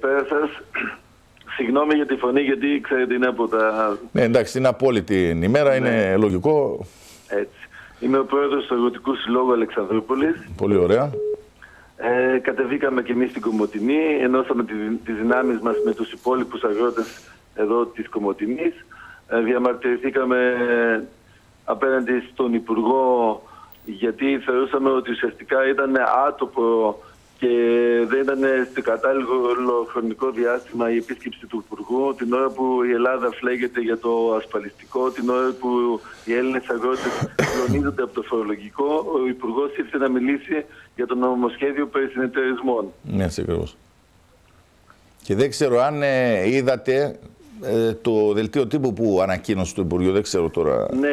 καλησπέρα σας. Συγγνώμη για τη φωνή, γιατί ξέρετε είναι από τα... Ναι, εντάξει, είναι απόλυτη ημέρα, είναι λογικό. Έτσι. Είμαι ο πρόεδρος του Αγροτικού Συλλόγου Αλεξανδρούπολης. Πολύ ωραία. Κατεβήκαμε και εμείς στην Κομοτηνή, ενώσαμε τις δυνάμεις μας με τους υπόλοιπους αγρότες εδώ της Κομοτηνής. Διαμαρτυρηθήκαμε απέναντι στον Υπουργό, γιατί θεωρούσαμε ότι ουσιαστικά ήταν άτομο και δεν ήταν στο κατάλληλο χρονικό διάστημα η επίσκεψη του Υπουργού, την ώρα που η Ελλάδα φλέγεται για το ασφαλιστικό, την ώρα που οι Έλληνες αγρότες κλονίζονται από το φορολογικό. Ο Υπουργός ήρθε να μιλήσει για το νομοσχέδιο περί συνεταιρισμών. Ναι, ακριβώς. Και δεν ξέρω αν είδατε το δελτίο τύπου που ανακοίνωσε το Υπουργείο, δεν ξέρω τώρα. Ναι,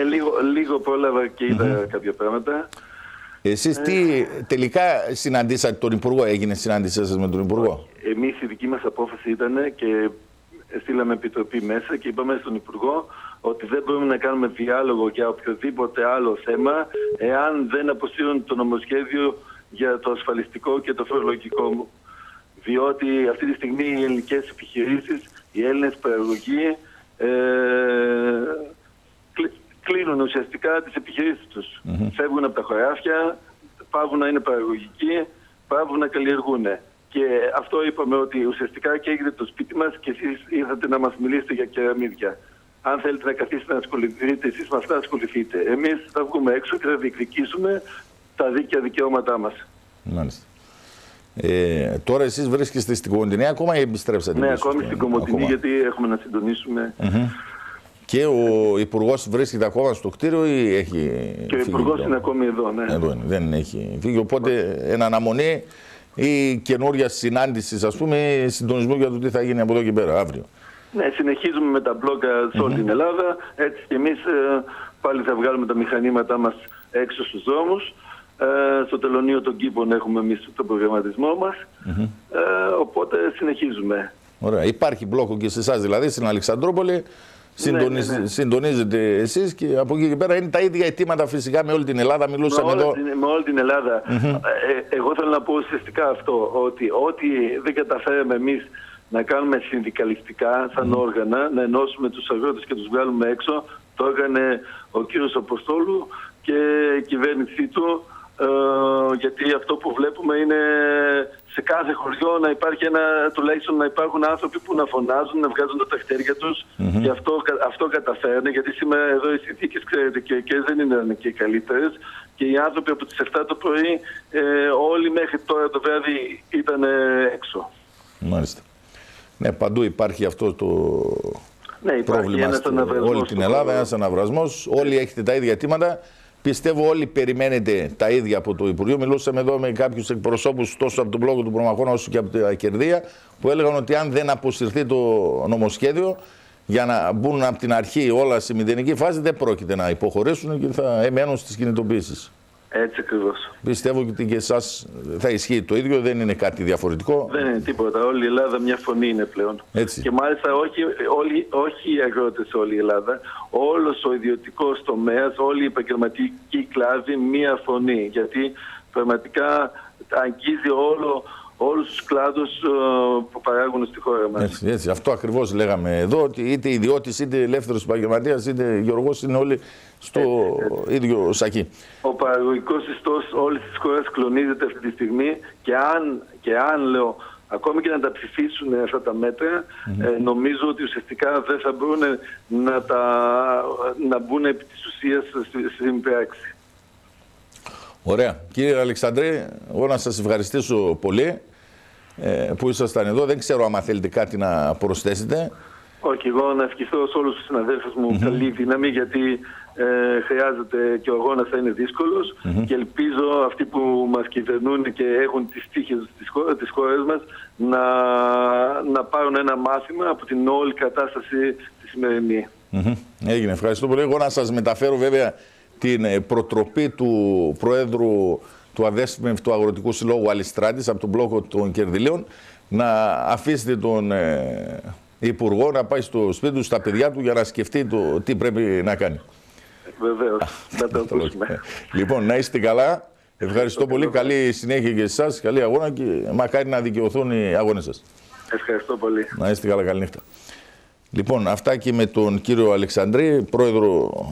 λίγο πρόλαβα και είδα κάποια πράγματα. Εσείς τι τελικά συναντήσατε τον Υπουργό, έγινε συνάντησή σας με τον Υπουργό? Εμείς η δική μας απόφαση ήταν και στείλαμε επιτροπή μέσα και είπαμε στον Υπουργό ότι δεν μπορούμε να κάνουμε διάλογο για οποιοδήποτε άλλο θέμα εάν δεν αποσύρουν το νομοσχέδιο για το ασφαλιστικό και το φορολογικό. Διότι αυτή τη στιγμή οι ελληνικές επιχειρήσεις, οι Έλληνες παραγωγοί κλείνουν ουσιαστικά τις επιχειρήσεις τους. Φεύγουν από τα χωράφια, πάβουν να είναι παραγωγικοί, πάβουν να καλλιεργούν. Και αυτό είπαμε ότι ουσιαστικά καίγεται το σπίτι μας και εσείς ήρθατε να μας μιλήσετε για κεραμίδια. Αν θέλετε να καθίσετε να ασχοληθείτε, εσείς με αυτά ασχοληθείτε. Εμείς θα βγούμε έξω και θα διεκδικήσουμε τα δίκαια δικαιώματά μας. Μάλιστα. Τώρα εσείς βρίσκεστε στην Κομοτηνή ακόμα ή επιστρέψατε? Ναι, ακόμη στην Κομοτηνή, γιατί έχουμε να συντονίσουμε. Και ο Υπουργός βρίσκεται ακόμα στο κτίριο ή έχει φύγει? Και ο Υπουργός είναι ακόμη εδώ, ναι. Εδώ είναι, δεν έχει φύγει. Οπότε εν αναμονή ή καινούρια συνάντηση, ας πούμε, συντονισμού για το τι θα γίνει από εδώ και πέρα αύριο. Ναι, συνεχίζουμε με τα μπλόκα σε όλη την Ελλάδα. Έτσι και εμείς πάλι θα βγάλουμε τα μηχανήματά μας έξω στους δρόμους. Στο τελωνείο των Κήπων έχουμε εμείς τον προγραμματισμό μας. Οπότε συνεχίζουμε. Ωραία. Υπάρχει μπλόκο και σε εσάς, δηλαδή στην Αλεξανδρούπολη. Συντονίζετε εσείς και από εκεί και πέρα είναι τα ίδια αιτήματα φυσικά με όλη την Ελλάδα. Μιλούσαμε εδώ. Με όλη την Ελλάδα. Εγώ θέλω να πω ουσιαστικά αυτό, ότι ό,τι δεν καταφέραμε εμείς να κάνουμε συνδικαλιστικά σαν όργανα, να ενώσουμε τους αγρότες και τους βγάλουμε έξω, το έκανε ο κύριος Αποστόλου και η κυβέρνησή του. Γιατί αυτό που βλέπουμε είναι σε κάθε χωριό να υπάρχει τουλάχιστον να υπάρχουν άνθρωποι που να φωνάζουν, να βγάζουν τα ταχτέρια τους. Και αυτό καταφέρνει, γιατί σήμερα εδώ οι συνθήκες, ξέρετε, και δεν είναι και οι καλύτερες. Και οι άνθρωποι από τις 7 το πρωί, όλοι μέχρι τώρα το βράδυ ήταν έξω. Μάλιστα. Ναι, παντού υπάρχει αυτό το πρόβλημα στην όλη την Ελλάδα, ένας αναβρασμός. Όλοι έχετε τα ίδια αιτήματα. Πιστεύω όλοι περιμένετε τα ίδια από το Υπουργείο. Μιλούσαμε εδώ με κάποιους εκπροσώπους τόσο από τον μπλόκο του Προμαχών όσο και από τα Κερδία, που έλεγαν ότι αν δεν αποσυρθεί το νομοσχέδιο για να μπουν από την αρχή όλα σε μηδενική φάση, δεν πρόκειται να υποχωρήσουν και θα εμένουν στις κινητοποιήσεις. Έτσι ακριβώς. Πιστεύω ότι και εσάς θα ισχύει το ίδιο, δεν είναι κάτι διαφορετικό. Δεν είναι τίποτα. Όλη η Ελλάδα μια φωνή είναι πλέον. Έτσι. Και μάλιστα όχι οι αγρότες όλη η Ελλάδα, όλος ο ιδιωτικός τομέας, όλη η επαγγελματική κλάδη μια φωνή. Γιατί πραγματικά αγγίζει όλους τους κλάδους που παράγουν στη χώρα μας. Έτσι. Αυτό ακριβώς λέγαμε εδώ, ότι είτε ιδιώτης, είτε ελεύθερος επαγγελματίας, είτε γεωργός, είναι όλοι στο ίδιο σακί. Ο παραγωγικός ιστός όλης της χώρας κλονίζεται αυτή τη στιγμή και αν λέω, ακόμη και να τα ψηφίσουν αυτά τα μέτρα, νομίζω ότι ουσιαστικά δεν θα μπορούν να μπουν επί της ουσίας στην πράξη. Ωραία. Κύριε Αλεξανδρή, εγώ να σας ευχαριστήσω πολύ που ήσασταν εδώ. Δεν ξέρω αν θέλετε κάτι να προσθέσετε. Όχι, εγώ να ευχηθώ σε όλους τους συναδέλφους μου καλή δύναμη, γιατί χρειάζεται και ο αγώνας θα είναι δύσκολος και ελπίζω αυτοί που μας κυβερνούν και έχουν τις τύχες της χώρας μας να πάρουν ένα μάθημα από την όλη κατάσταση τη σημερινή. Έγινε. Ευχαριστώ πολύ. Εγώ να σας μεταφέρω βέβαια την προτροπή του Προέδρου του Αδέσμευτου Αγροτικού Συλλόγου Αλιστράτης από τον μπλόκο των Κερδιλίων να αφήσετε τον Υπουργό να πάει στο σπίτι του, στα παιδιά του, για να σκεφτεί το τι πρέπει να κάνει. Βεβαίως, θα το ακούσουμε. Λοιπόν, να είστε καλά. Ευχαριστώ πολύ. Καλή συνέχεια και εσάς, καλή αγώνα και μακάρι να δικαιωθούν οι αγώνες σας. Ευχαριστώ πολύ. Να είστε καλά, καληνύχτα. Λοιπόν, αυτά και με τον κύριο Αλεξανδρή, πρόεδρο